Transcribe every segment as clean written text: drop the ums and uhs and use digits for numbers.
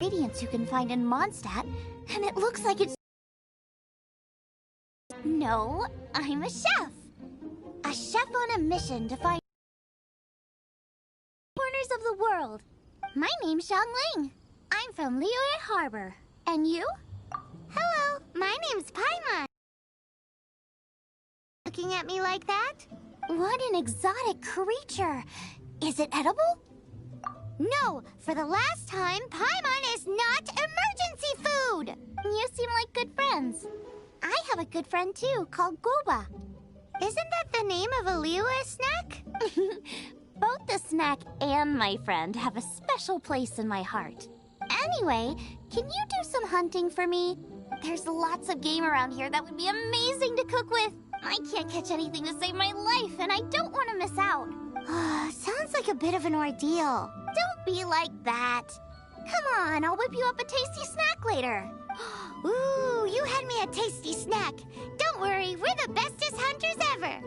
ingredients you can find in Mondstadt, and it looks like it's... No, I'm a chef. A chef on a mission to find corners of the world. My name's Xiangling. I'm from Liyue Harbor. And you? Hello, my name's Paimon. Looking at me like that? What an exotic creature. Is it edible? No, for the last time, Paimon is not emergency food! You seem like good friends. I have a good friend too, called Goba. Isn't that the name of a Liyue snack? Both the snack and my friend have a special place in my heart. Anyway, can you do some hunting for me? There's lots of game around here that would be amazing to cook with. I can't catch anything to save my life, and I don't want to miss out. Sounds like a bit of an ordeal. Don't be like that. Come on, I'll whip you up a tasty snack later. Ooh, you had me a tasty snack. Don't worry, we're the bestest hunters ever.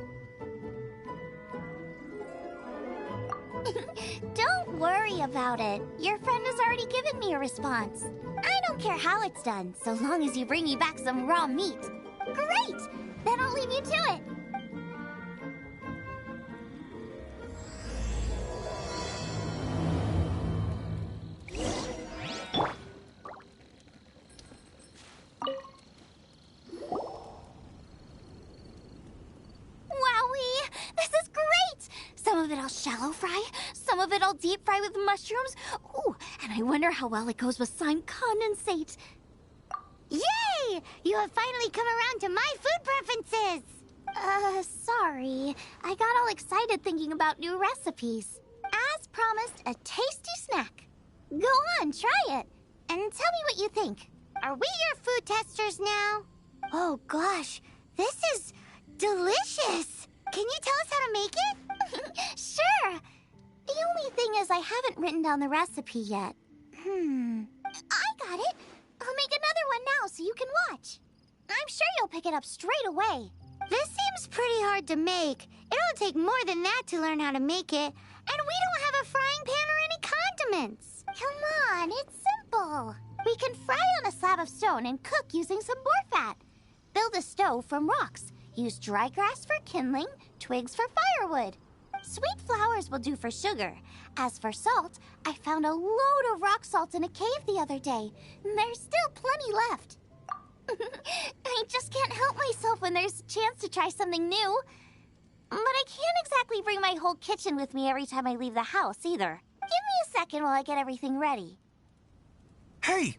Don't worry about it. Your friend has already given me a response. I don't care how it's done, so long as you bring me back some raw meat. Great! Then I'll leave you to it. Wowie! This is great! Some of it I'll shallow fry, some of it I'll deep fry with mushrooms. Ooh, and I wonder how well it goes with slime condensate. Yay! You have finally come around to my food preferences! Sorry. I got all excited thinking about new recipes. As promised, a tasty snack. Go on, try it, and tell me what you think. Are we your food testers now? Oh gosh, this is delicious! Can you tell us how to make it? Sure! The only thing is I haven't written down the recipe yet. I got it! I'll make another one now so you can watch. I'm sure you'll pick it up straight away. This seems pretty hard to make. It'll take more than that to learn how to make it. And we don't have a frying pan or any condiments. Come on, it's simple. We can fry on a slab of stone and cook using some boar fat. Build a stove from rocks. Use dry grass for kindling, twigs for firewood. Sweet flowers will do for sugar. As for salt, I found a load of rock salt in a cave the other day. There's still plenty left. I just can't help myself when there's a chance to try something new. But I can't exactly bring my whole kitchen with me every time I leave the house, either. Give me a second while I get everything ready. Hey!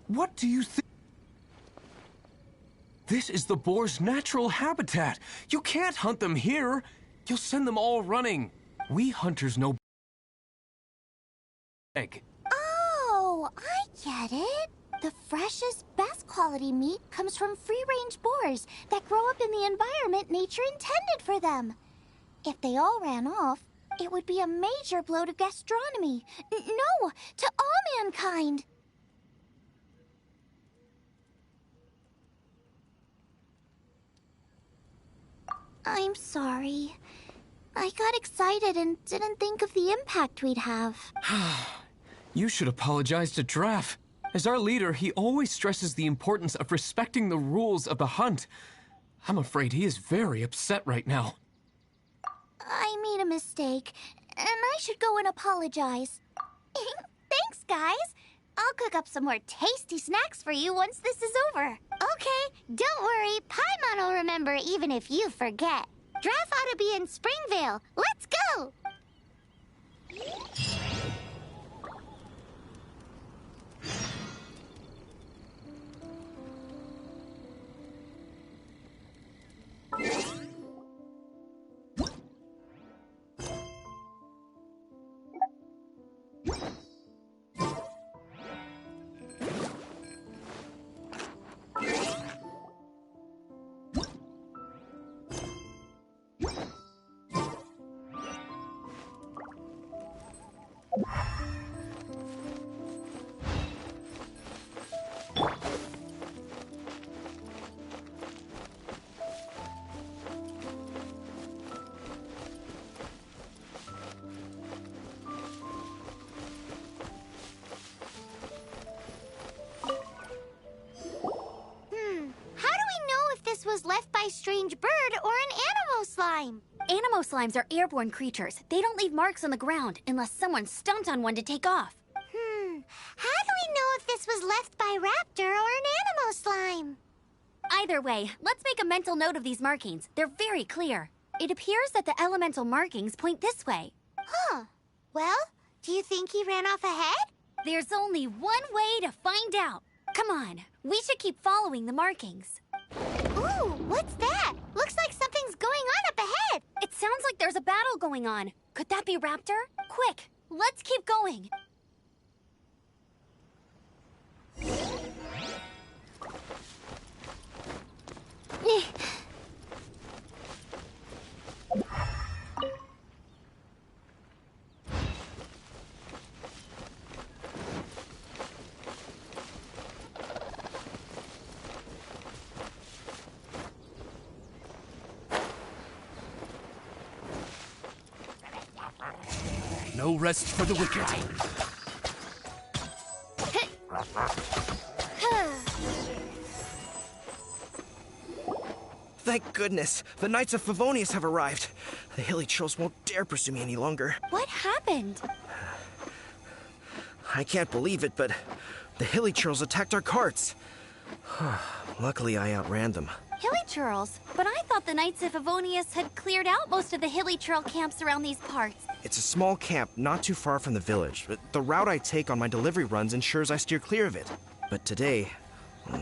What do you think? This is the boar's natural habitat. You can't hunt them here. You'll send them all running. We hunters know egg. Oh, I get it. The freshest, best quality meat comes from free-range boars that grow up in the environment nature intended for them. If they all ran off, it would be a major blow to gastronomy. No, to all mankind. I'm sorry. I got excited and didn't think of the impact we'd have. You should apologize to Draff. As our leader, he always stresses the importance of respecting the rules of the hunt. I'm afraid he is very upset right now. I made a mistake, and I should go and apologize. Thanks, guys. I'll cook up some more tasty snacks for you once this is over. Okay, don't worry. Paimon will remember even if you forget. Draff ought to be in Springvale. Let's go! by strange bird or an animo slime. Animo slimes are airborne creatures. They don't leave marks on the ground unless someone stomped on one to take off. How do we know if this was left by Raptor or an animo slime? Either way, let's make a mental note of these markings. They're very clear. It appears that the elemental markings point this way. Huh. Well, do you think he ran off ahead? There's only one way to find out. Come on, we should keep following the markings. Ooh, what's that? Looks like something's going on up ahead. It sounds like there's a battle going on. Could that be Raptor? Quick, let's keep going. No rest for the wicked. Thank goodness, the Knights of Favonius have arrived. The hilly trolls won't dare pursue me any longer. What happened? I can't believe it, but the hilly trolls attacked our carts. Luckily, I outran them. Hilly Churls? But I thought the Knights of Favonius had cleared out most of the Hilly Churl camps around these parts. It's a small camp not too far from the village. The route I take on my delivery runs ensures I steer clear of it. But today,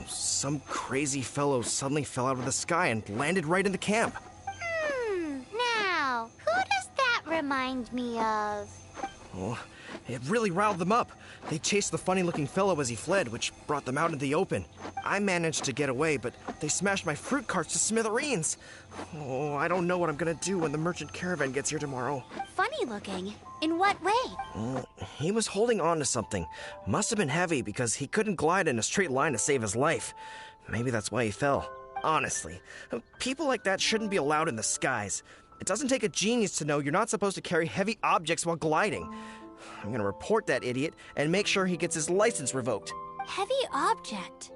some crazy fellow suddenly fell out of the sky and landed right in the camp. Now, who does that remind me of? Oh, it really riled them up. They chased the funny-looking fellow as he fled, which brought them out in the open. I managed to get away, but they smashed my fruit carts to smithereens. Oh, I don't know what I'm gonna do when the merchant caravan gets here tomorrow. Funny looking? In what way? He was holding on to something. Must have been heavy because he couldn't glide in a straight line to save his life. Maybe that's why he fell. Honestly, people like that shouldn't be allowed in the skies. It doesn't take a genius to know you're not supposed to carry heavy objects while gliding. I'm gonna report that idiot and make sure he gets his license revoked. Heavy object?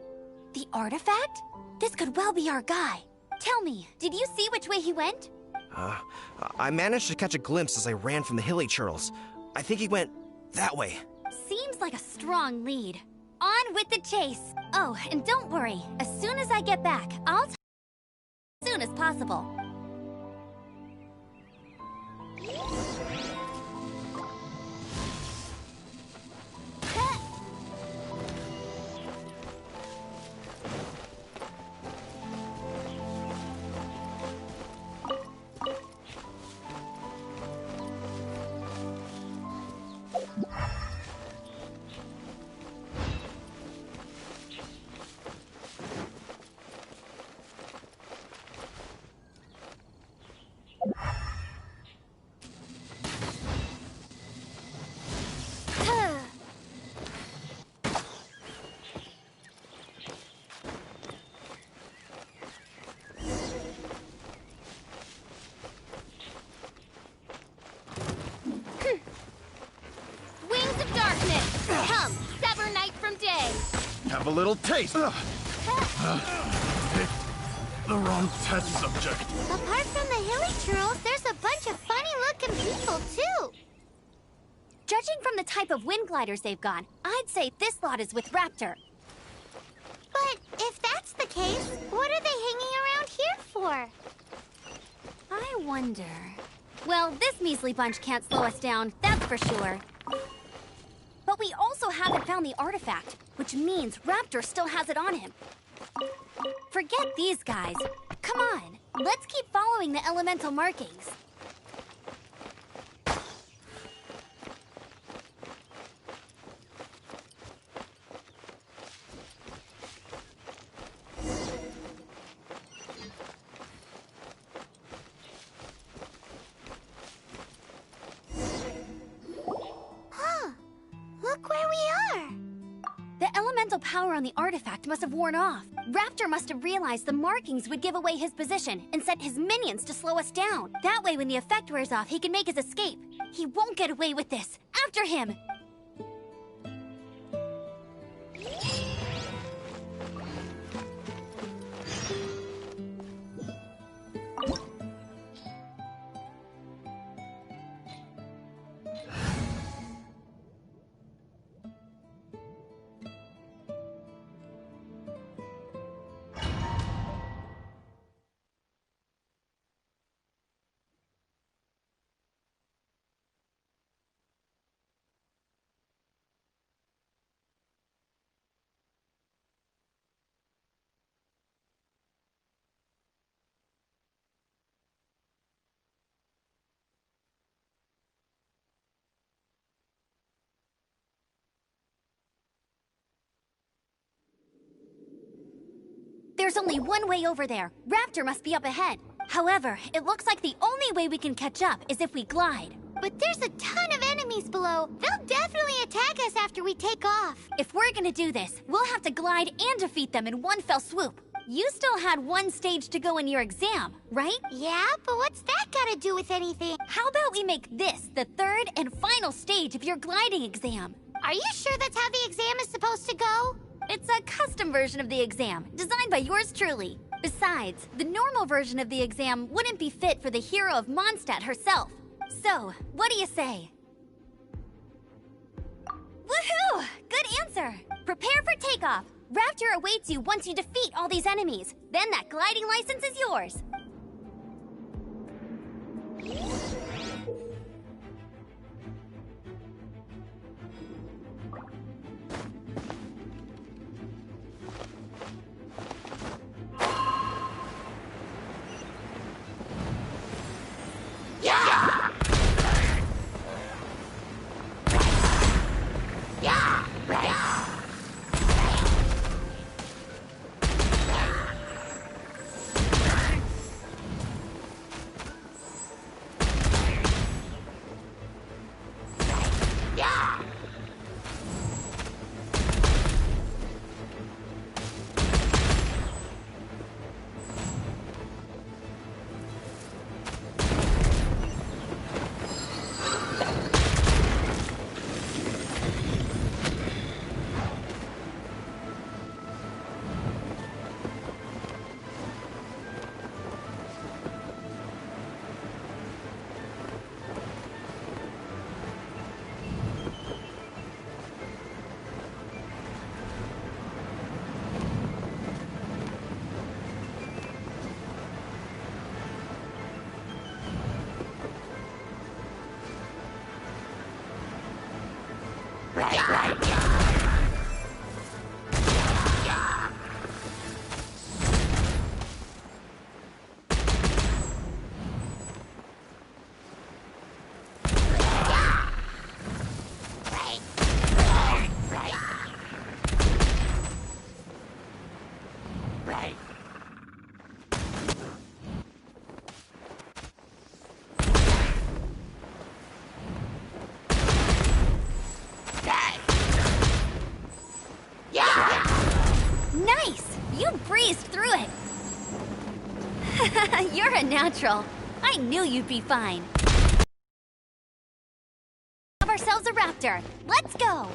The artifact? This could well be our guy. Tell me, did you see which way he went? I managed to catch a glimpse as I ran from the hilly churls. I think he went that way. Seems like a strong lead. On with the chase. Oh, and don't worry. As soon as I get back, I'll tell you as soon as possible. Come, sever night from day. Have a little taste. Pick the wrong test subject. Apart from the hilly churls, there's a bunch of funny-looking people, too. Judging from the type of wind gliders they've got, I'd say this lot is with Raptor. But if that's the case, what are they hanging around here for? I wonder... Well, this measly bunch can't slow us down, that's for sure. But we also haven't found the artifact, which means Raptor still has it on him. Forget these guys. Come on, let's keep following the elemental markings. Look where we are! The elemental power on the artifact must have worn off. Raptor must have realized the markings would give away his position and sent his minions to slow us down. That way, when the effect wears off, he can make his escape. He won't get away with this. After him! There's only one way over there. Raptor must be up ahead. However, it looks like the only way we can catch up is if we glide. But there's a ton of enemies below. They'll definitely attack us after we take off. If we're gonna do this, we'll have to glide and defeat them in one fell swoop. You still had one stage to go in your exam, right? Yeah, but what's that gotta do with anything? How about we make this the third and final stage of your gliding exam? Are you sure that's how the exam is supposed to go? It's a custom version of the exam, designed by yours truly. Besides, the normal version of the exam wouldn't be fit for the hero of Mondstadt herself. So, what do you say? Woohoo! Good answer! Prepare for takeoff. Raptor awaits you once you defeat all these enemies. Then that gliding license is yours. Nice! You breezed through it! You're a natural. I knew you'd be fine. Have ourselves a raptor. Let's go!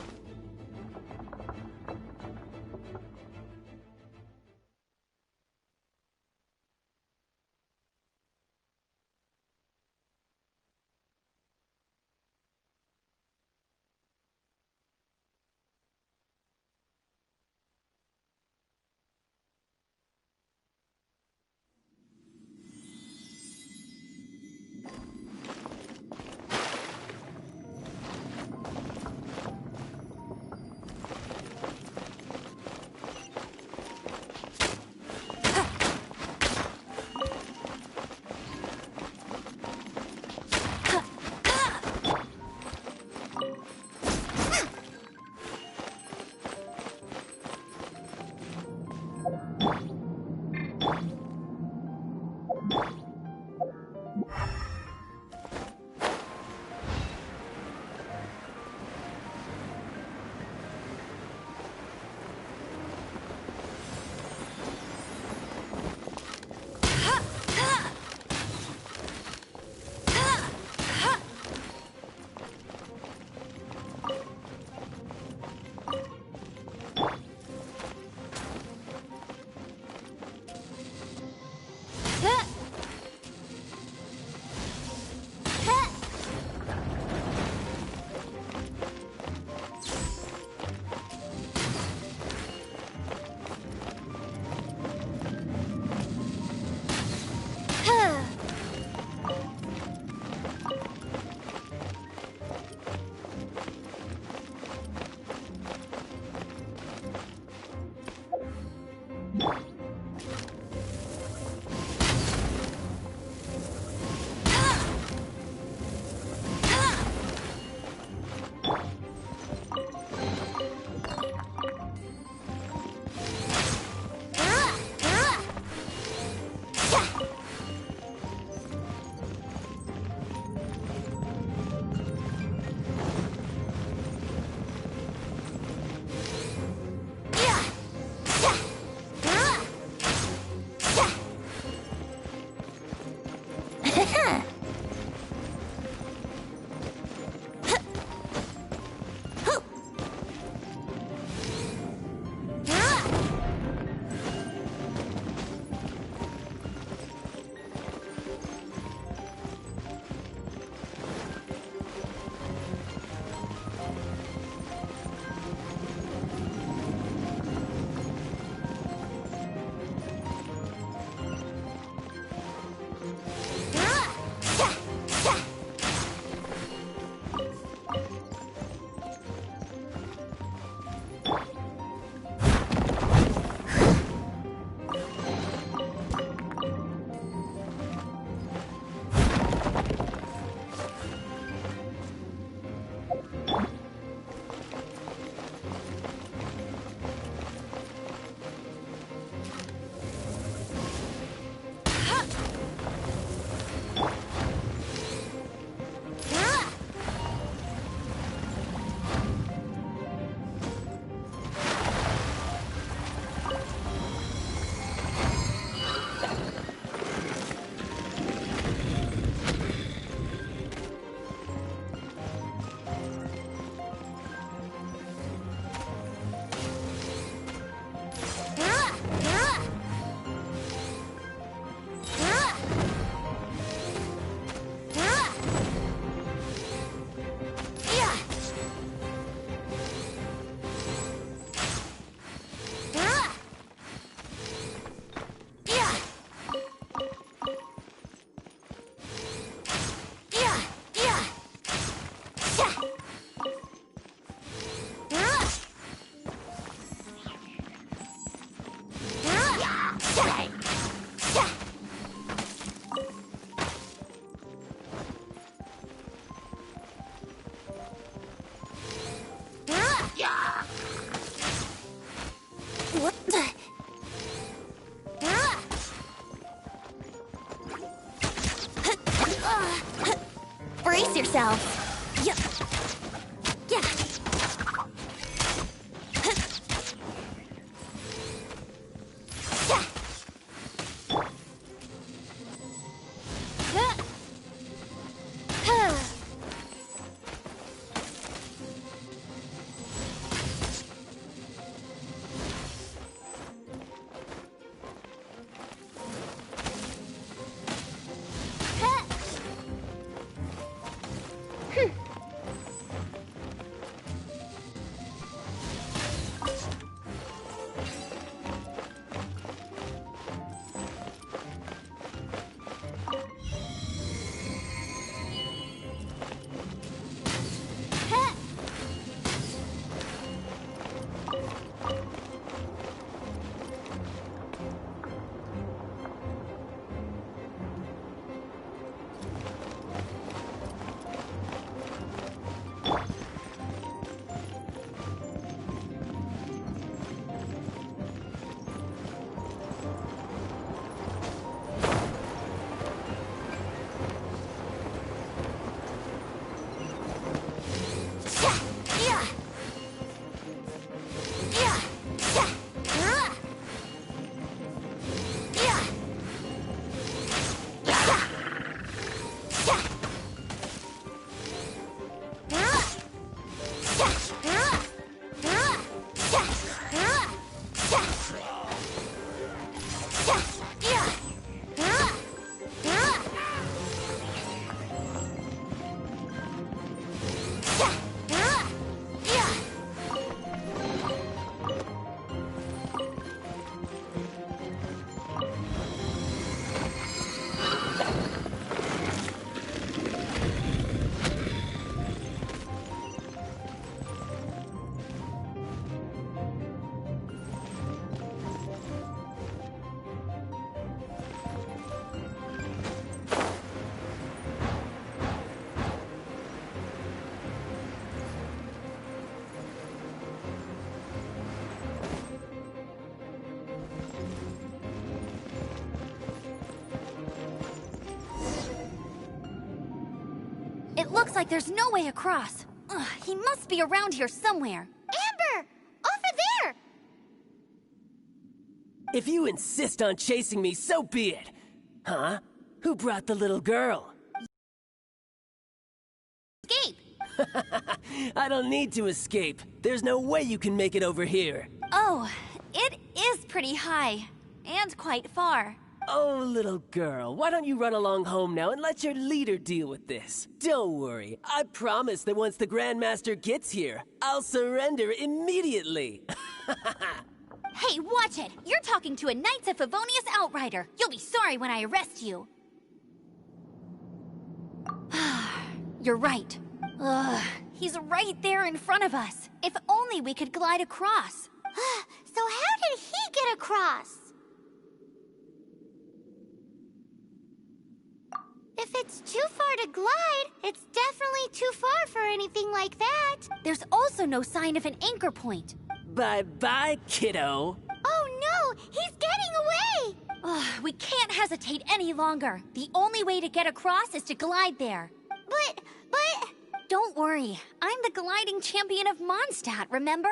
Brace yourselves. Yeah. Yeah. It looks like there's no way across. Ugh, he must be around here somewhere. Amber! Over there! If you insist on chasing me, so be it. Huh? Who brought the little girl? Escape! I don't need to escape. There's no way you can make it over here. Oh, it is pretty high. And quite far. Oh, little girl, why don't you run along home now and let your leader deal with this? Don't worry, I promise that once the Grandmaster gets here, I'll surrender immediately. Hey, watch it! You're talking to a Knights of Favonius outrider. You'll be sorry when I arrest you. You're right. Ugh, he's right there in front of us. If only we could glide across. So how did he get across? If it's too far to glide, it's definitely too far for anything like that. There's also no sign of an anchor point. Bye-bye, kiddo. Oh no, he's getting away! Ugh, we can't hesitate any longer. The only way to get across is to glide there. But... Don't worry, I'm the gliding champion of Mondstadt, remember?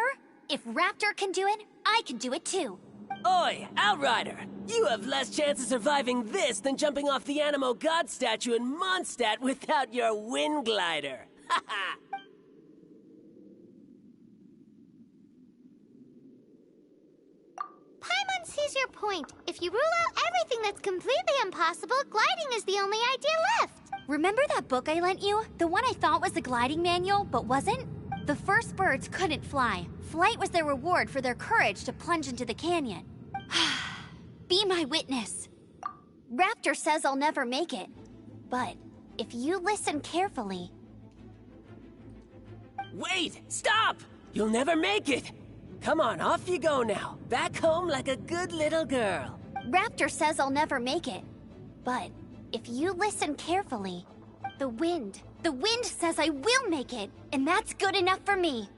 If Raptor can do it, I can do it too. Oi, Outrider! You have less chance of surviving this than jumping off the Animo God statue in Mondstadt without your wind glider. Ha ha! Paimon sees your point. If you rule out everything that's completely impossible, gliding is the only idea left. Remember that book I lent you? The one I thought was the gliding manual, but wasn't? The first birds couldn't fly. Flight was their reward for their courage to plunge into the canyon. Be my witness. Raptor says I'll never make it. But if you listen carefully... Wait! Stop! You'll never make it! Come on, off you go now. Back home like a good little girl. Raptor says I'll never make it. But if you listen carefully, the wind says I will make it, and that's good enough for me.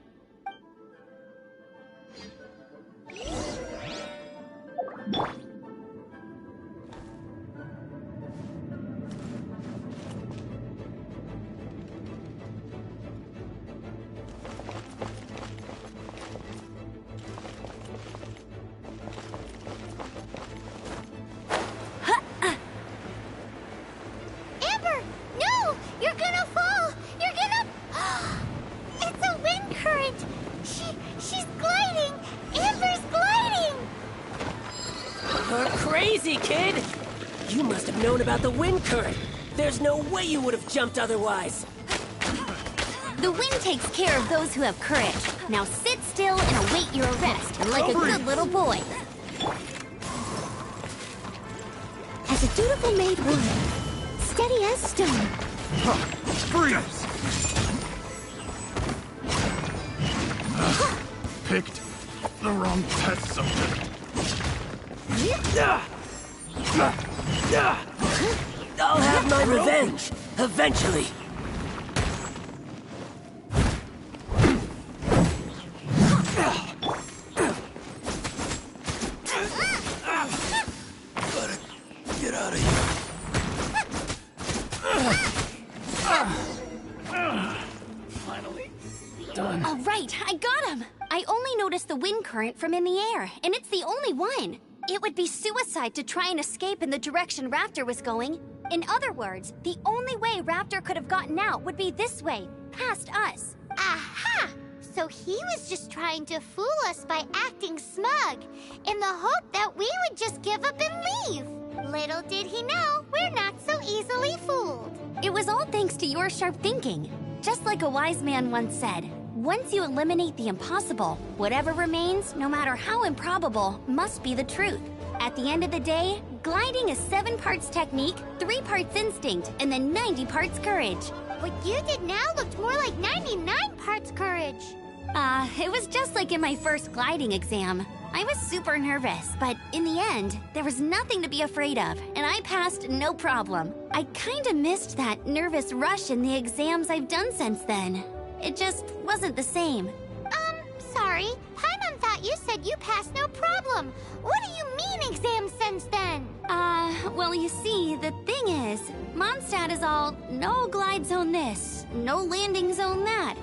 You're gonna fall! You're gonna... It's a wind current! She's gliding! Amber's gliding! You're crazy, kid! You must have known about the wind current. There's no way you would have jumped otherwise. The wind takes care of those who have courage. Now sit still and await your arrest, like a good little boy. As a dutiful maid would, steady as stone. Freeze! Picked the wrong test subject. I'll have my revenge, eventually. Gotta get out of here. Finally done. All right, I got him. I only noticed the wind current from in the air, and it's the only one. It would be suicide to try and escape in the direction Raptor was going. In other words, the only way Raptor could have gotten out would be this way, past us. Aha! So he was just trying to fool us by acting smug, in the hope that we would just give up and leave. Little did he know, we're not so easily fooled. It was all thanks to your sharp thinking. Just like a wise man once said, once you eliminate the impossible, whatever remains, no matter how improbable, must be the truth. At the end of the day, gliding is 7 parts technique, 3 parts instinct, and then 90 parts courage. What you did now looked more like 99 parts courage. It was just like in my first gliding exam. I was super nervous, but in the end, there was nothing to be afraid of, and I passed no problem. I kinda missed that nervous rush in the exams I've done since then. It just wasn't the same. Sorry. Paimon thought you said you passed no problem. What do you mean exam since then? Well, you see, the thing is, Mondstadt is all, no glide zone this, no landing zone that.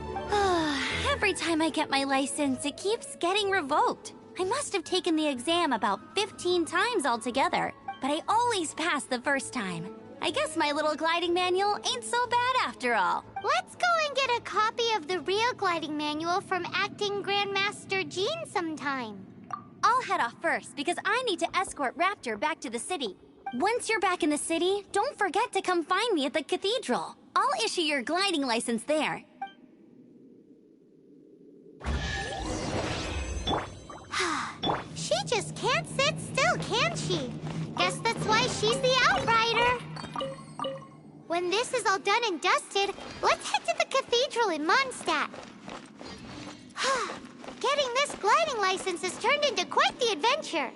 Every time I get my license, it keeps getting revoked. I must have taken the exam about 15 times altogether, but I always pass the first time. I guess my little gliding manual ain't so bad after all. Let's go and get a copy of the real gliding manual from Acting Grandmaster Jean sometime. I'll head off first because I need to escort Raptor back to the city. Once you're back in the city, don't forget to come find me at the cathedral. I'll issue your gliding license there. She just can't sit still, can she? Guess that's why she's the outrider. When this is all done and dusted, let's head to the cathedral in Mondstadt. Getting this gliding license has turned into quite the adventure.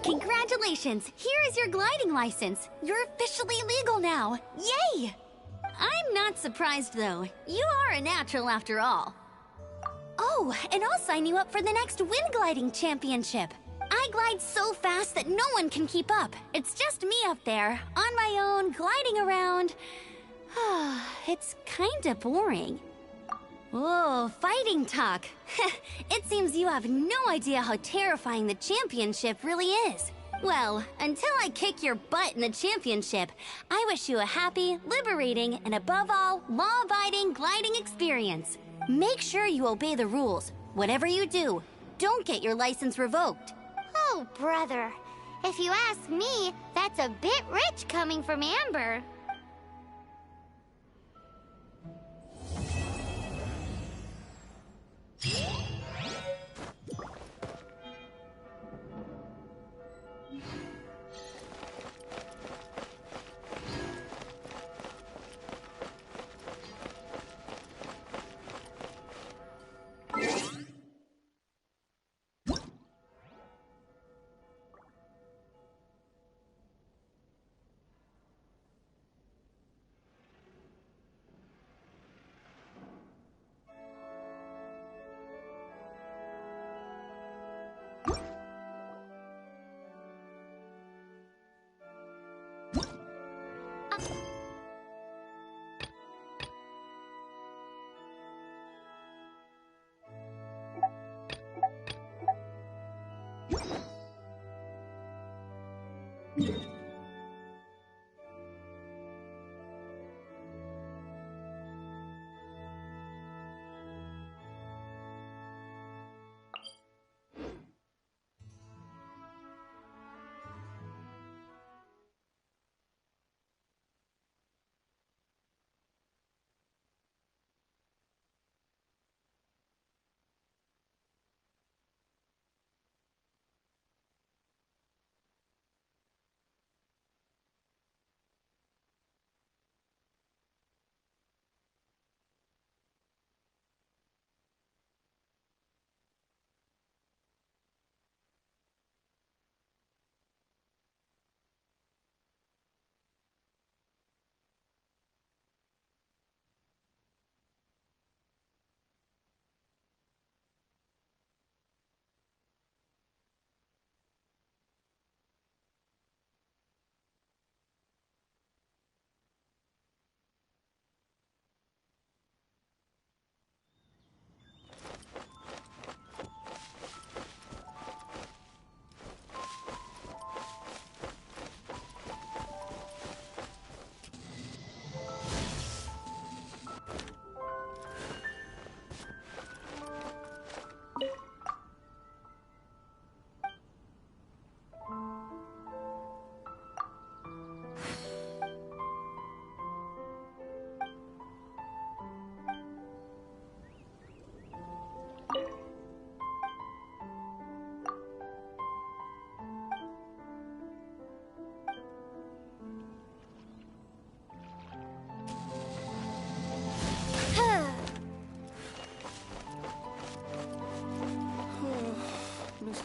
Congratulations! Here is your gliding license. You're officially legal now. Yay! I'm not surprised, though. You are a natural after all. Oh, and I'll sign you up for the next wind gliding championship. I glide so fast that no one can keep up. It's just me up there, on my own, gliding around. It's kinda boring. Oh, fighting talk. It seems you have no idea how terrifying the championship really is. Well, until I kick your butt in the championship, I wish you a happy, liberating, and above all, law-abiding gliding experience. Make sure you obey the rules. Whatever you do, don't get your license revoked. Oh, brother. If you ask me, that's a bit rich coming from Amber.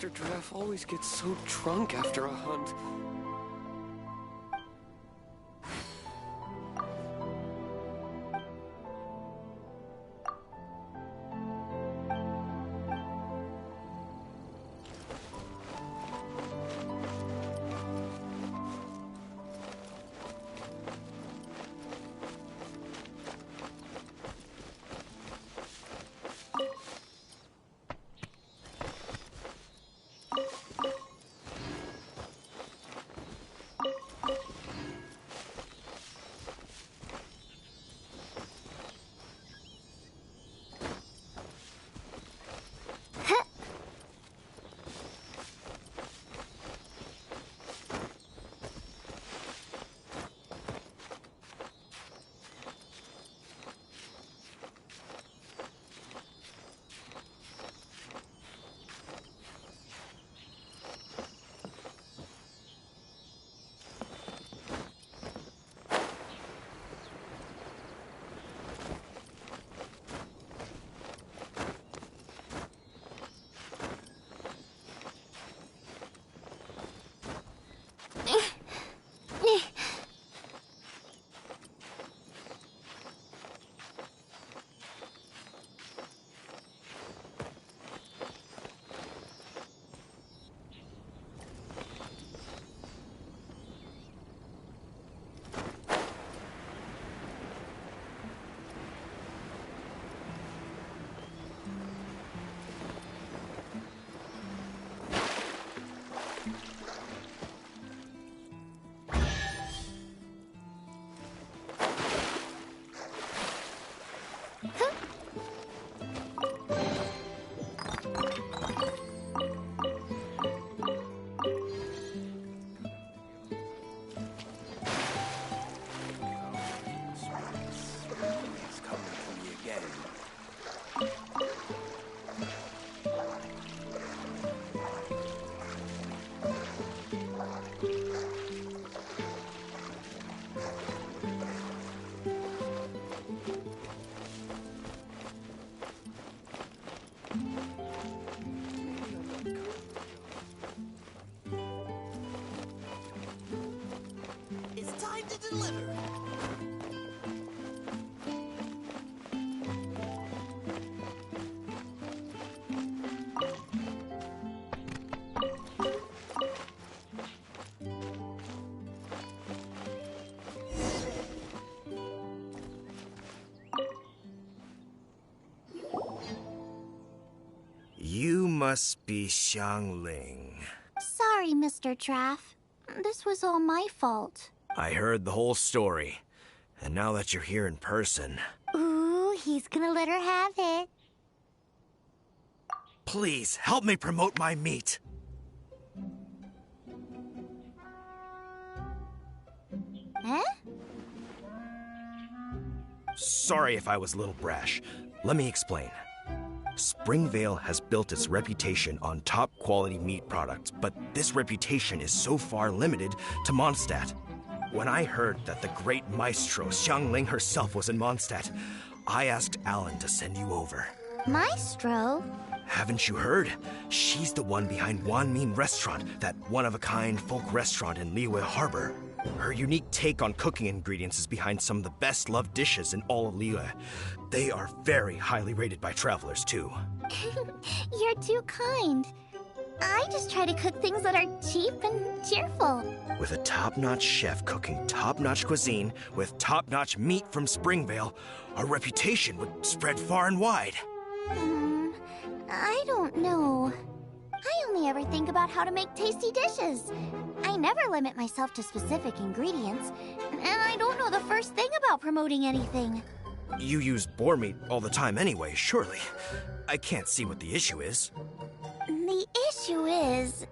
Master Giraffe always gets so drunk after a hunt. You must be Xiangling. Sorry, Mr. Traff. This was all my fault. I heard the whole story. And now that you're here in person... Ooh, he's gonna let her have it. Please, help me promote my meat. Eh? Sorry if I was a little brash. Let me explain. Springvale has built its reputation on top quality meat products, but this reputation is so far limited to Mondstadt. When I heard that the great maestro Xiangling herself was in Mondstadt, I asked Alan to send you over. Maestro? Haven't you heard? She's the one behind Wanmin Restaurant, that one-of-a-kind folk restaurant in Liyue Harbor. Her unique take on cooking ingredients is behind some of the best-loved dishes in all of Liyue. They are very highly rated by travelers, too. You're too kind. I just try to cook things that are cheap and cheerful. With a top-notch chef cooking top-notch cuisine with top-notch meat from Springvale, our reputation would spread far and wide. I don't know. I only ever think about how to make tasty dishes. I never limit myself to specific ingredients, and I don't know the first thing about promoting anything. You use boar meat all the time anyway, surely. I can't see what the issue is. The issue is...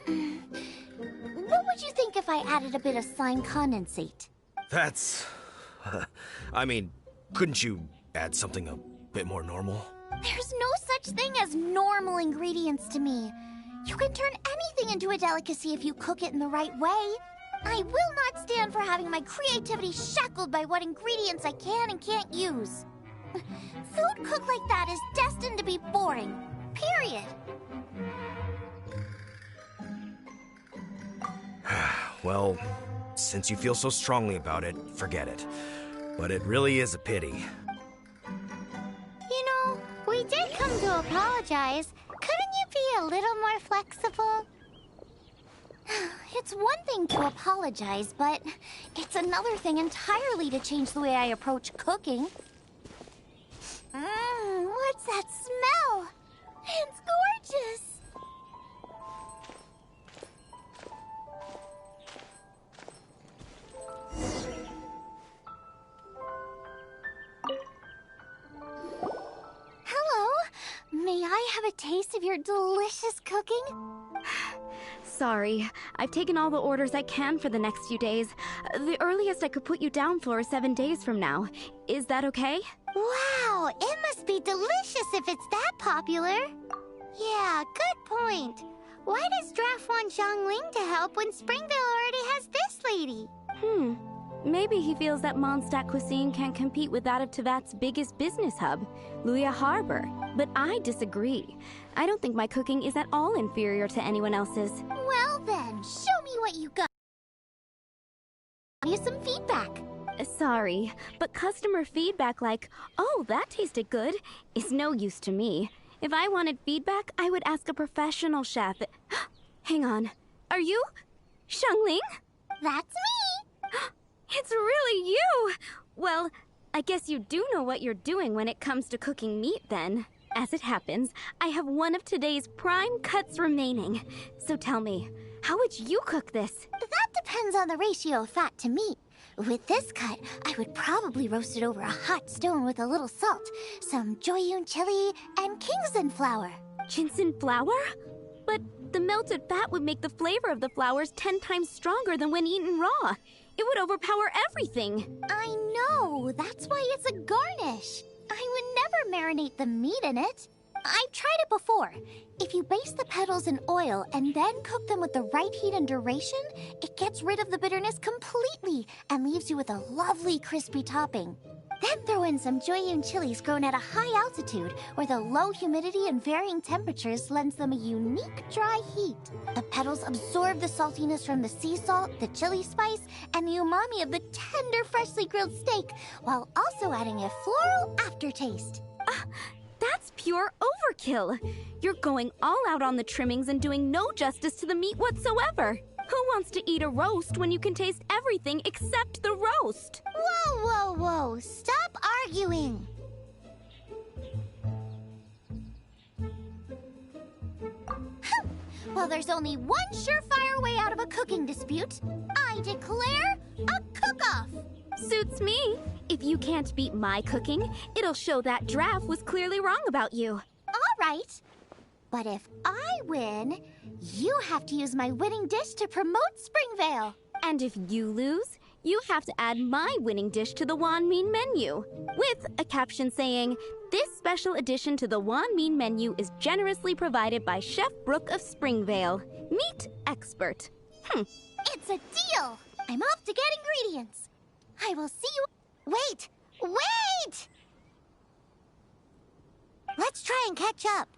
What would you think if I added a bit of slime condensate? That's... I mean, couldn't you add something a bit more normal? There's no such thing as normal ingredients to me. You can turn anything into a delicacy if you cook it in the right way. I will not stand for having my creativity shackled by what ingredients I can and can't use. Food cooked like that is destined to be boring. Period. Well, since you feel so strongly about it, forget it. But it really is a pity. You know, we did come to apologize. Couldn't you be a little more flexible? It's one thing to apologize, but it's another thing entirely to change the way I approach cooking. What's that smell? It's gorgeous! Hello. May I have a taste of your delicious cooking? Sorry, I've taken all the orders I can for the next few days. The earliest I could put you down for is 7 days from now. Is that okay? Wow, it must be delicious if it's that popular. Yeah, good point. Why does Draft want Zhongling to help when Springvale already has this lady? Maybe he feels that Mondstadt cuisine can't compete with that of Tevat's biggest business hub, Luya Harbor. But I disagree. I don't think my cooking is at all inferior to anyone else's. Well then, show me what you got. Give you some feedback. Sorry, but customer feedback like, "Oh, that tasted good," is no use to me. If I wanted feedback, I would ask a professional chef. Hang on. Are you Zhongling? That's me. It's really you! Well, I guess you do know what you're doing when it comes to cooking meat, then. As it happens, I have one of today's prime cuts remaining. So tell me, how would you cook this? That depends on the ratio of fat to meat. With this cut, I would probably roast it over a hot stone with a little salt, some Joyun chili, and Kingston flour. Ginseng flour? But the melted fat would make the flavor of the flours 10 times stronger than when eaten raw. It would overpower everything. I know, that's why it's a garnish. I would never marinate the meat in it. I've tried it before. If you baste the petals in oil and then cook them with the right heat and duration, it gets rid of the bitterness completely and leaves you with a lovely crispy topping. Then throw in some Joyun chilies grown at a high altitude where the low humidity and varying temperatures lends them a unique dry heat. The petals absorb the saltiness from the sea salt, the chili spice, and the umami of the tender, freshly grilled steak, while also adding a floral aftertaste. That's pure overkill. You're going all out on the trimmings and doing no justice to the meat whatsoever. Who wants to eat a roast when you can taste everything except the roast? Whoa, whoa, whoa! Stop arguing! Well, there's only one surefire way out of a cooking dispute. I declare a cook-off! Suits me. If you can't beat my cooking, it'll show that Draft was clearly wrong about you. All right. But if I win, you have to use my winning dish to promote Springvale. And if you lose, you have to add my winning dish to the Wanmin menu, with a caption saying, "This special addition to the Wanmin menu is generously provided by Chef Brooke of Springvale, meat expert." It's a deal. I'm off to get ingredients. I will see you... Wait! Wait! Let's try and catch up.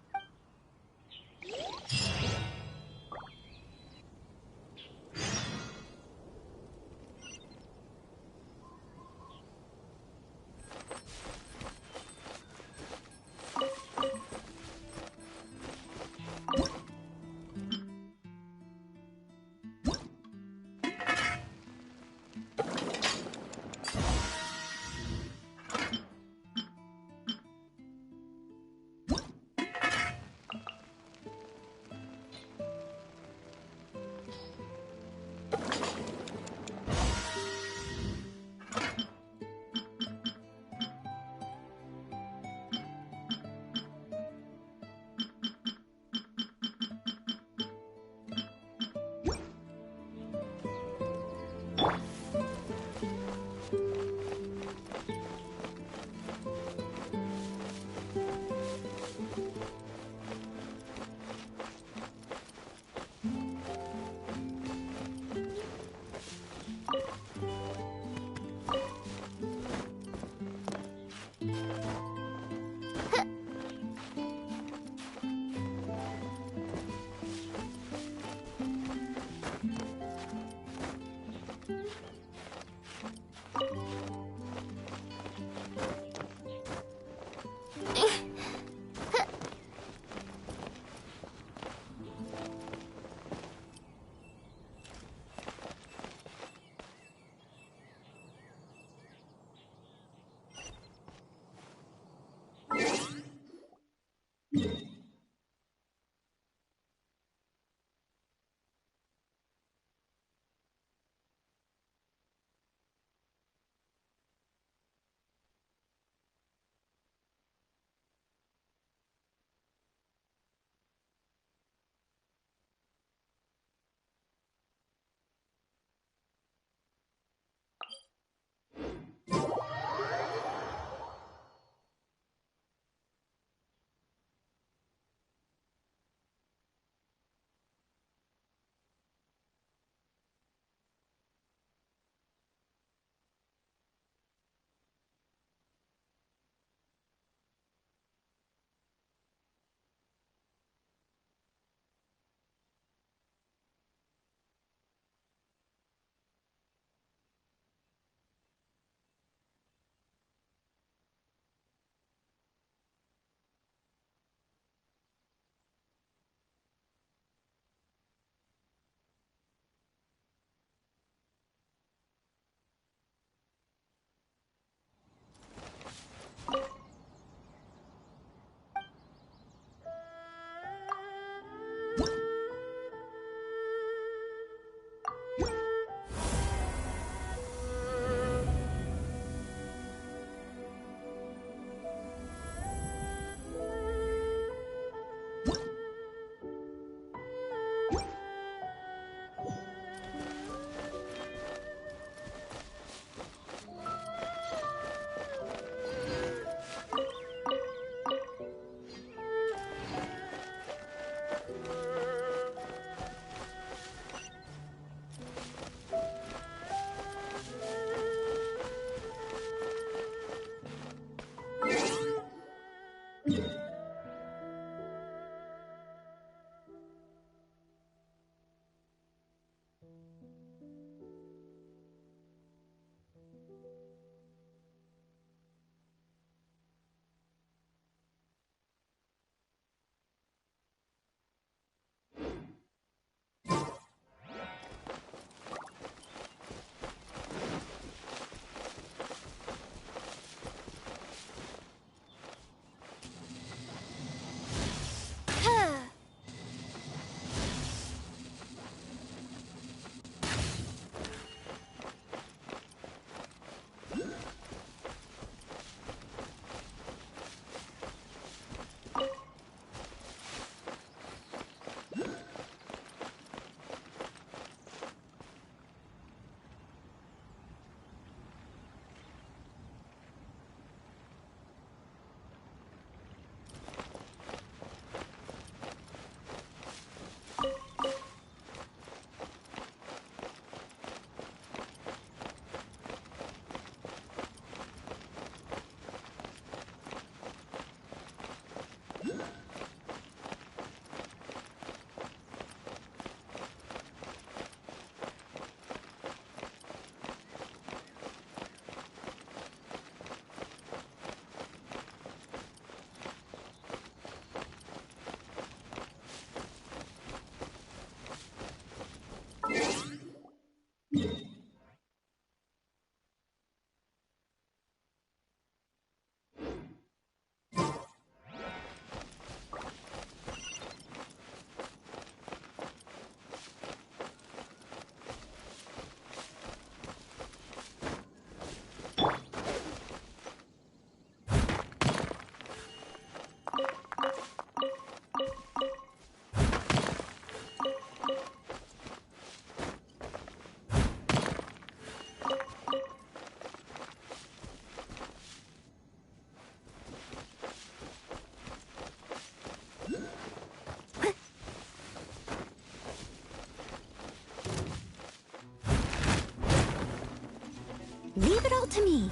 to me.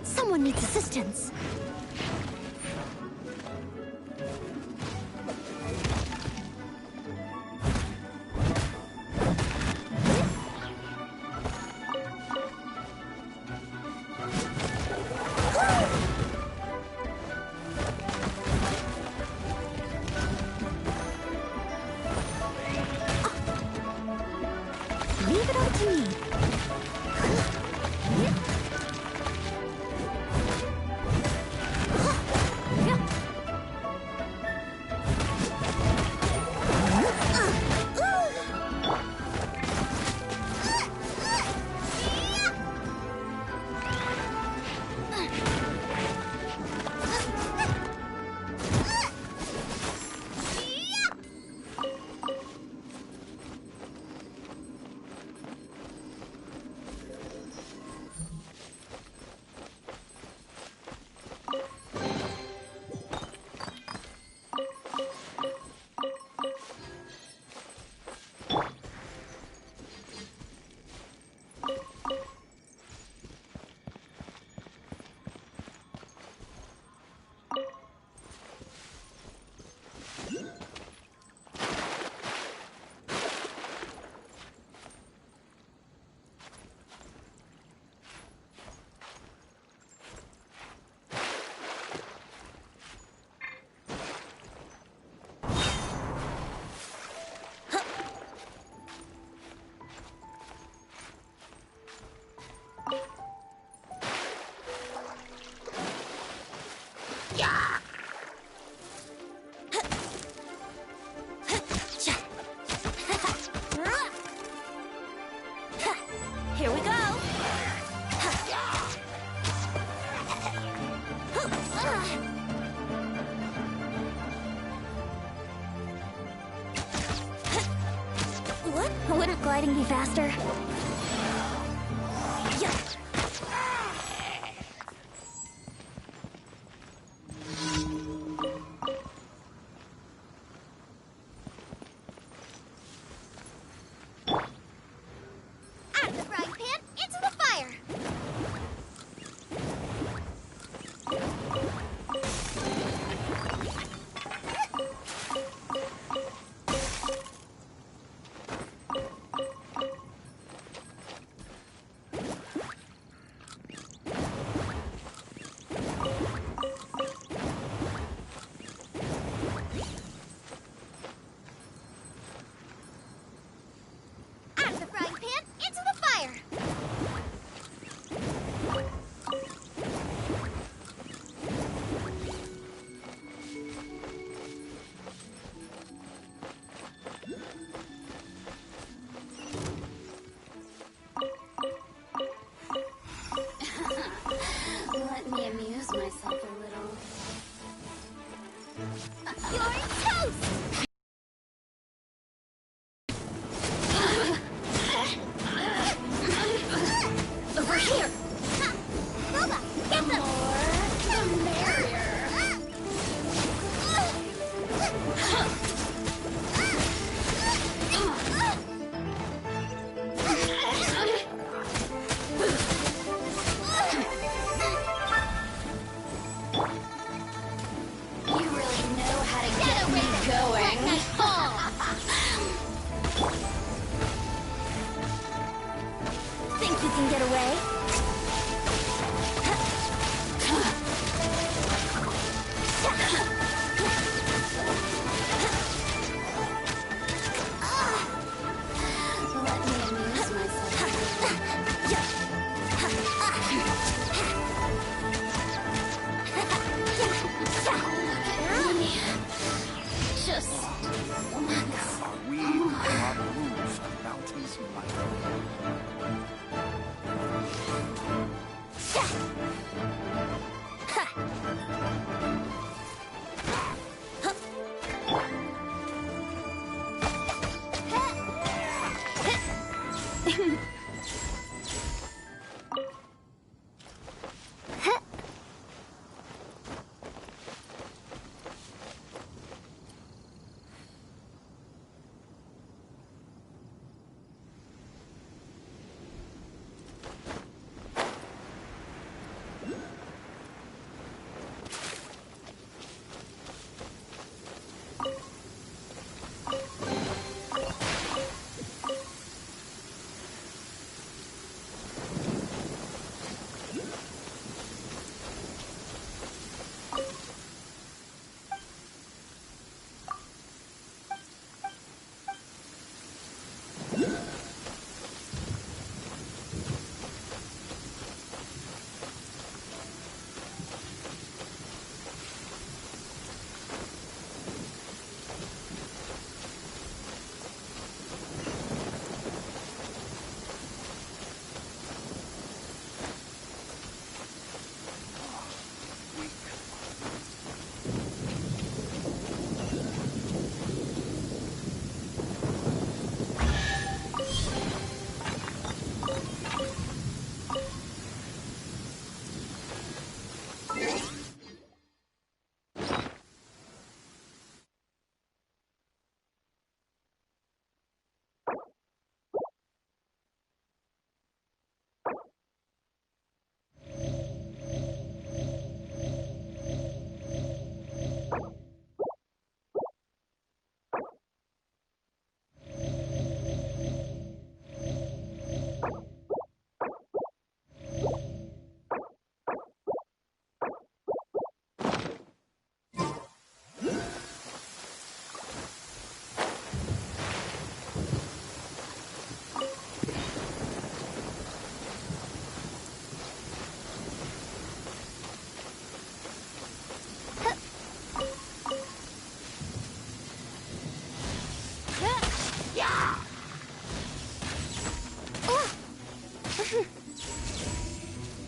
Someone needs assistance. Leave it up to me. Here we go. What? Wouldn't gliding be faster? Yeah. Out of the frying pan, into the fire! Out of the frying pan, into the fire! Let me amuse myself a little. You're toast! Over here! Boba, get them! The merrier! You really know how to get me going. Think you can get away? Let me amuse myself. Just once. We are moved the mountains might.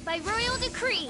by royal decree.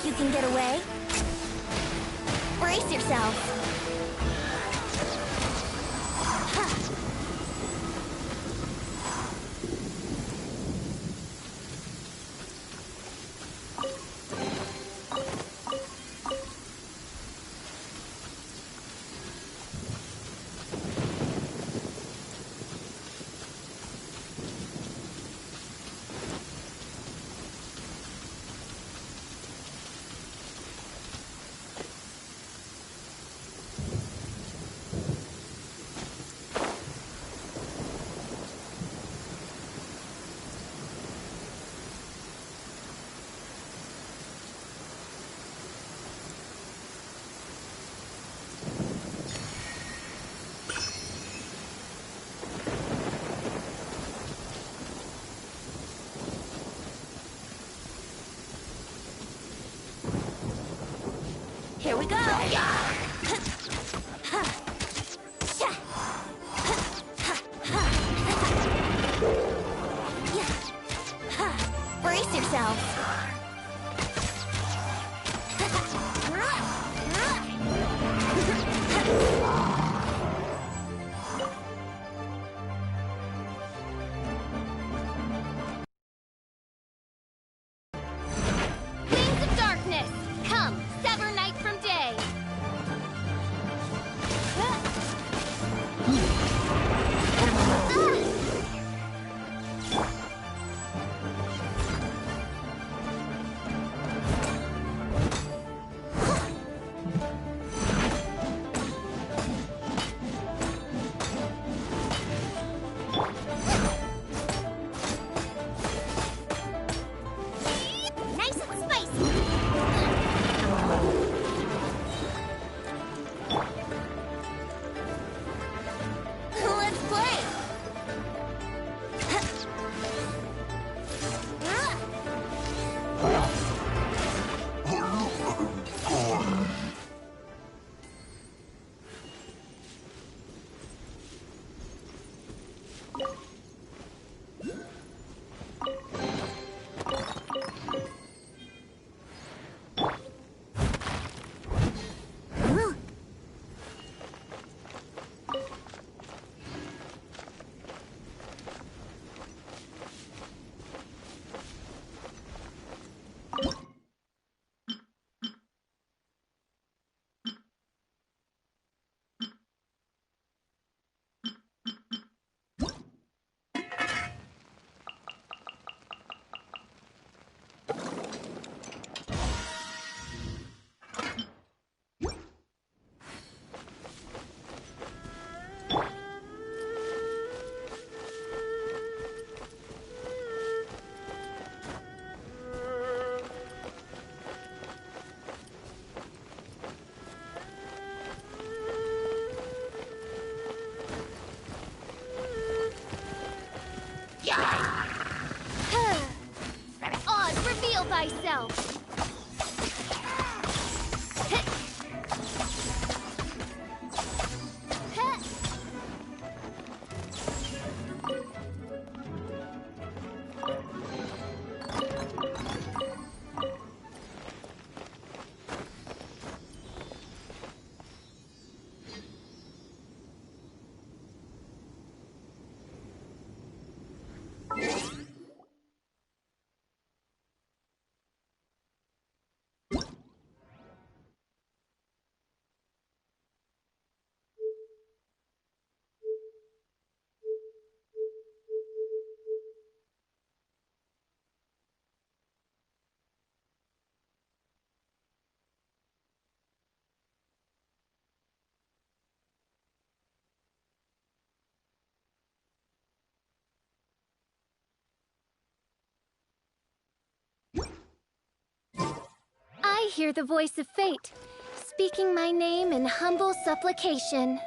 think you can get away? Brace yourself. Here we go. Brace yourself. Wings of darkness, come, sever night from day. Nice and spicy. Let's play. Oz, reveal thyself. I hear the voice of fate, speaking my name in humble supplication.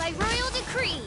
By royal decree.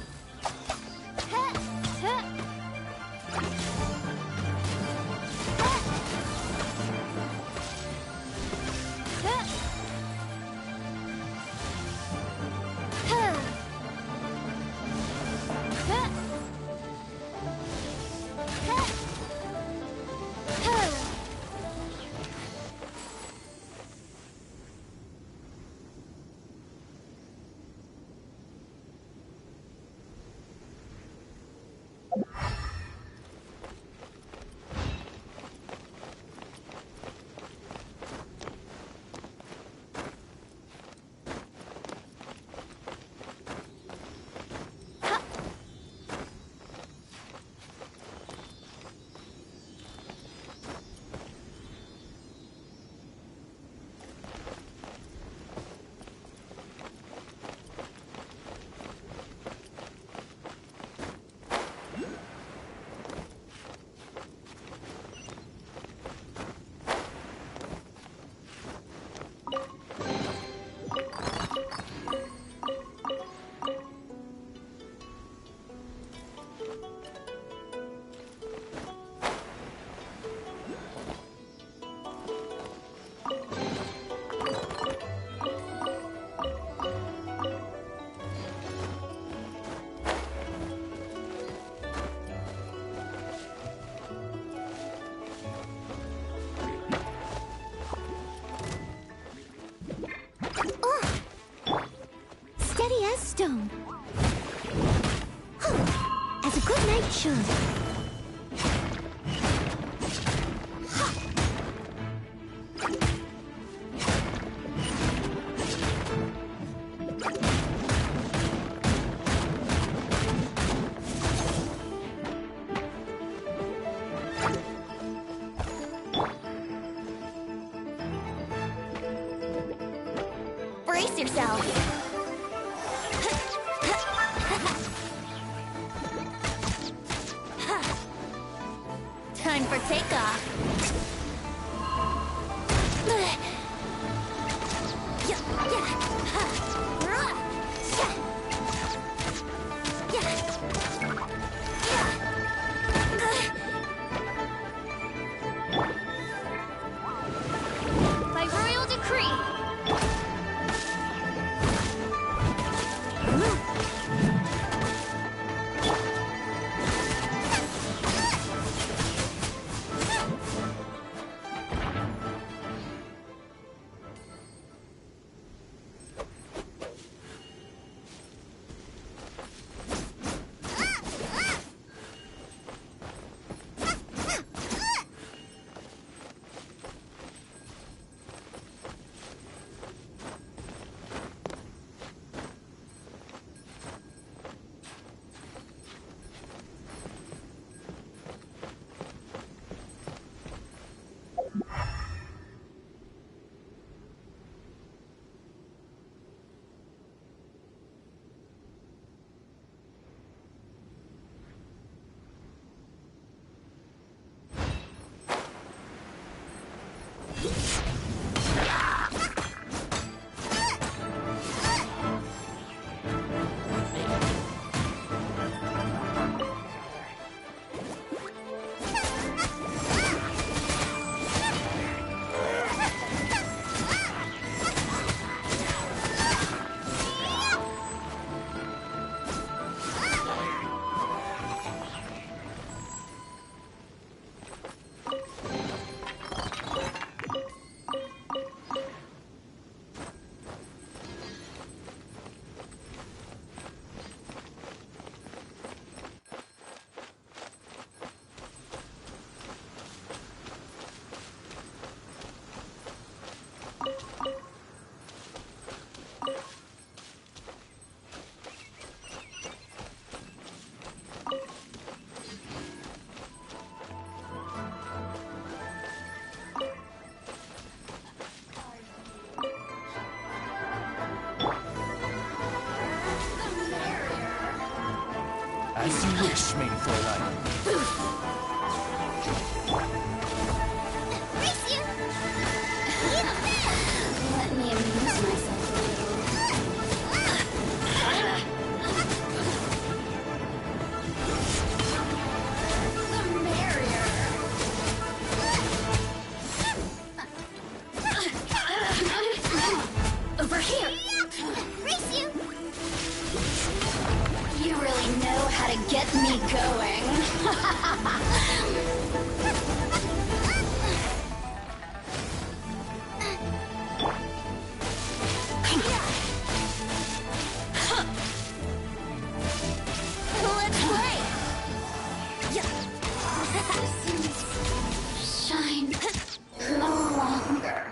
Steady as stone. As a good knight should. Brace yourself. Time for takeoff. By royal decree. As you wish, main Fräulein. Race you! Let me amuse myself a little. gotta get me going. Let's play! Shine no longer.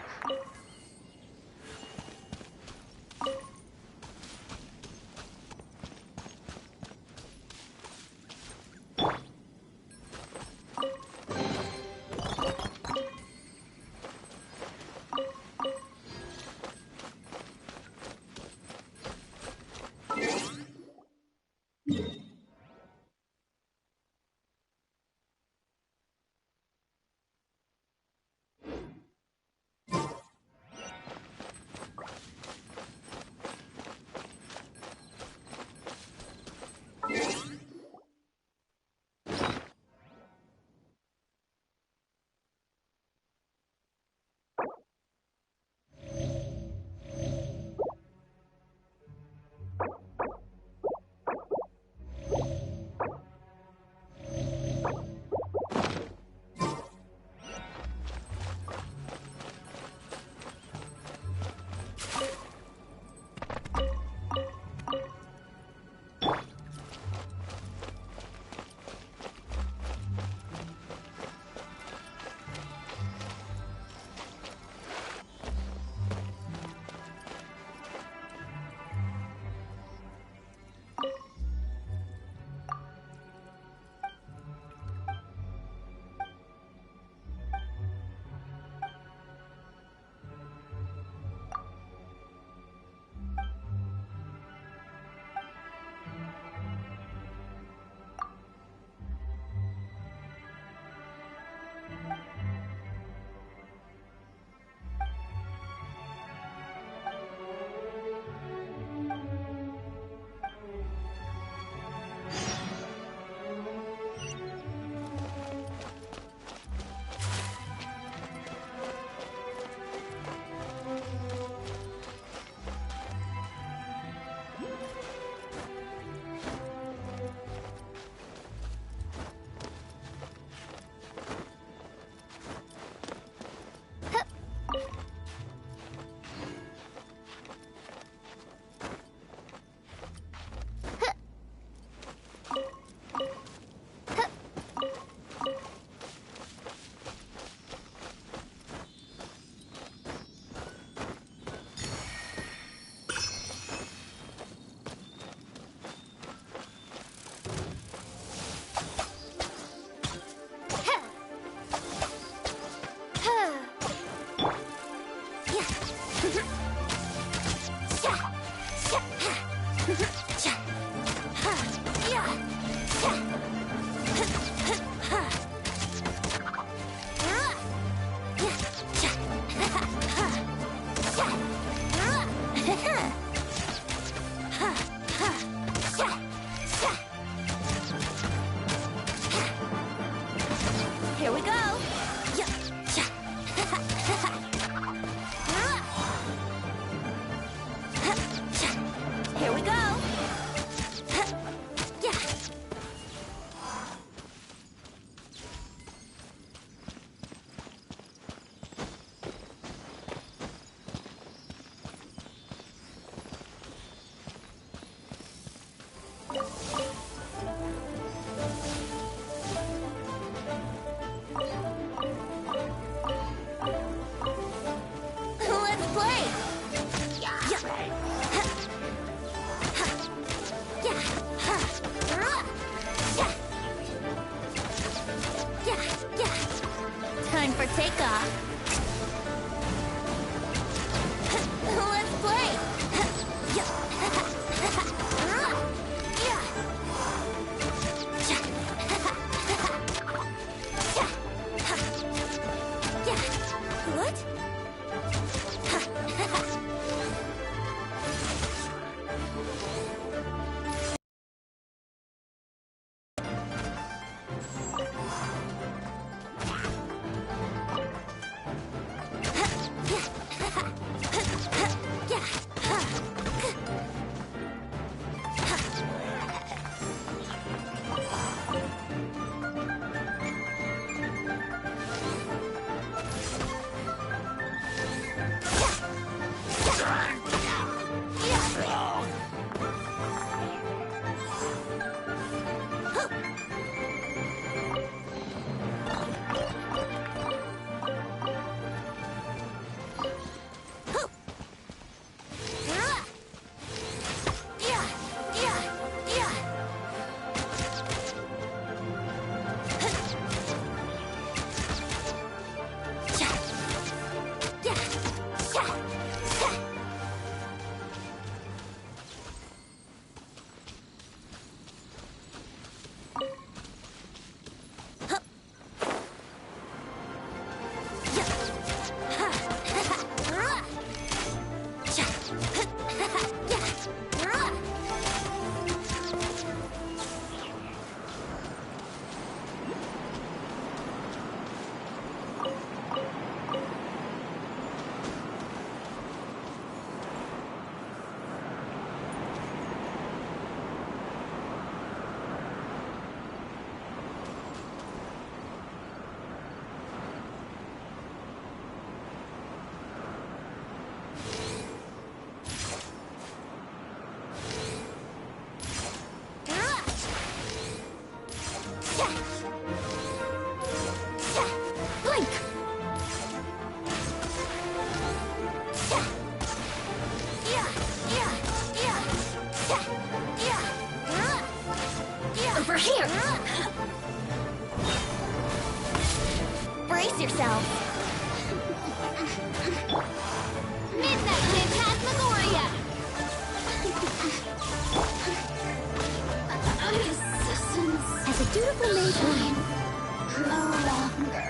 Here we go. Here we go. Let's play. Time for takeoff. Let's play. What? Blink! Over here! Brace yourself! Midnight Phantasmagoria! As a dutiful maid, no longer.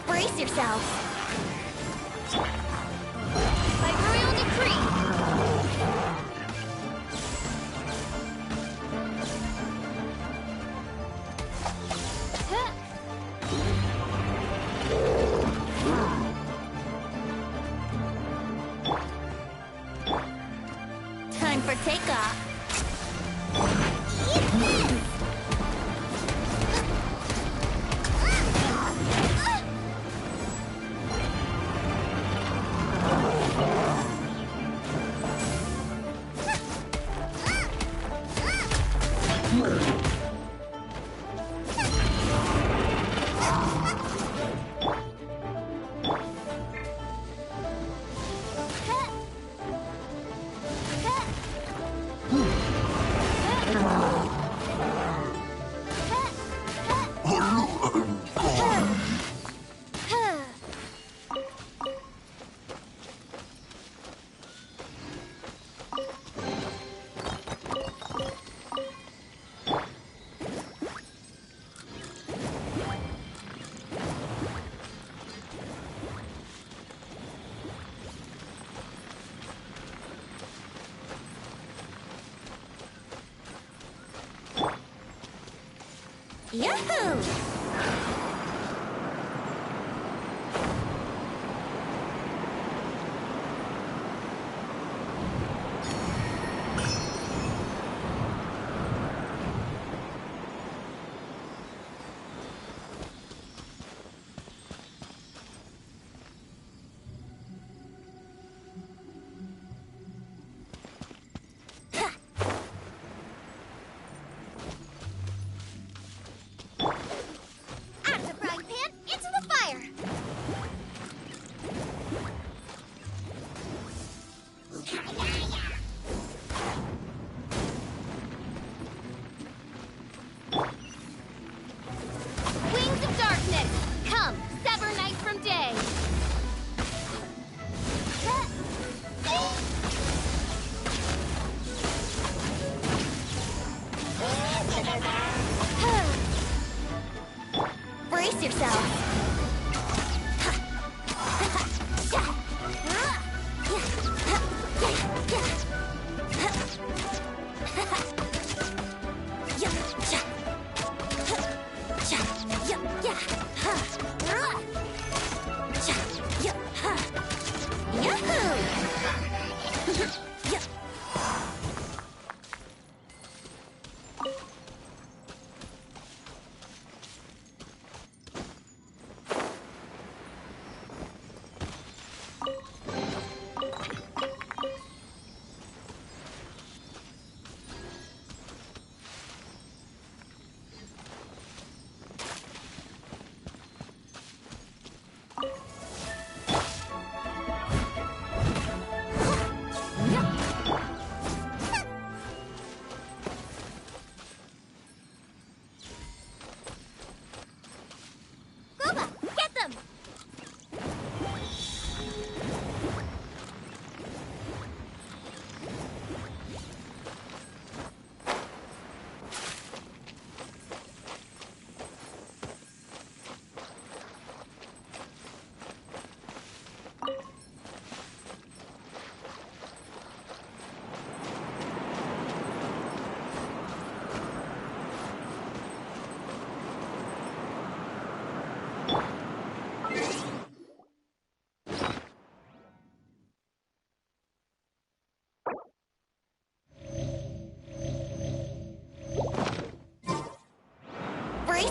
Brace yourself. By royal decree. Time for takeoff. Yahoo!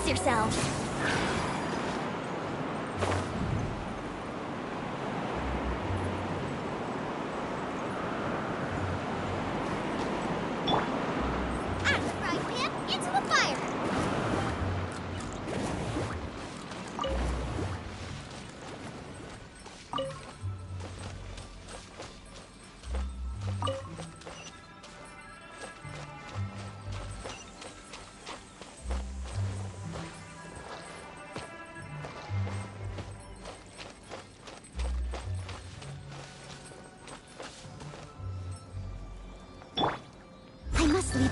yourselves. Axe fry pan into the fire. I must leave.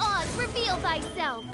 Oz, reveal thyself.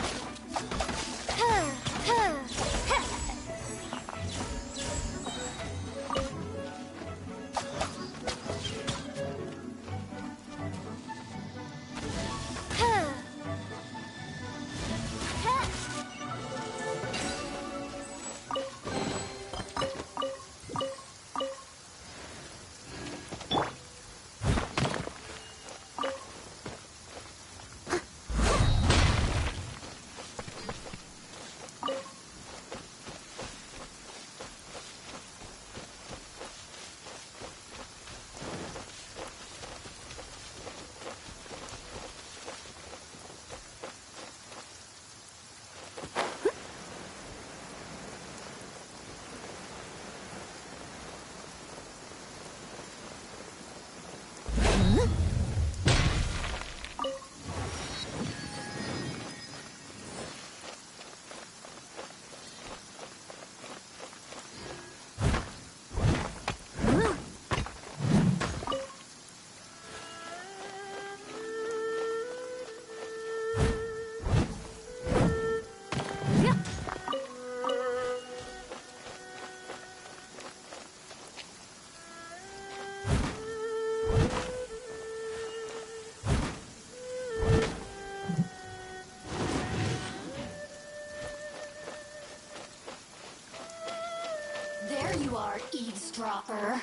There you are, eavesdropper.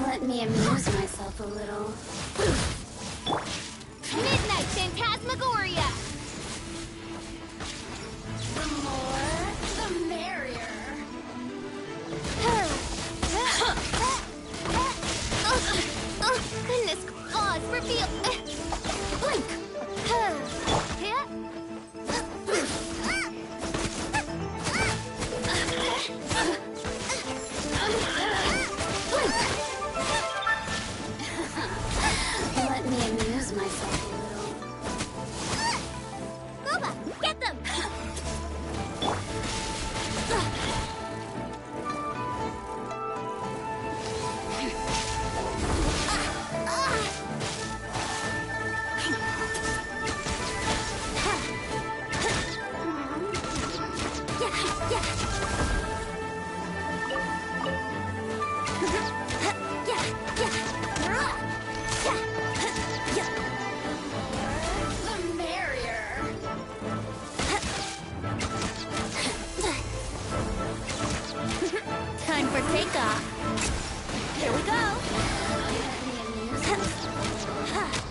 Let me amuse myself a little. Midnight Phantasmagoria! more, the merrier. Goodness, claws, reveal. Blink. Let me amuse myself a little. Booba, get them. The merrier. Time for takeoff. Here we go. Let me amuse myself.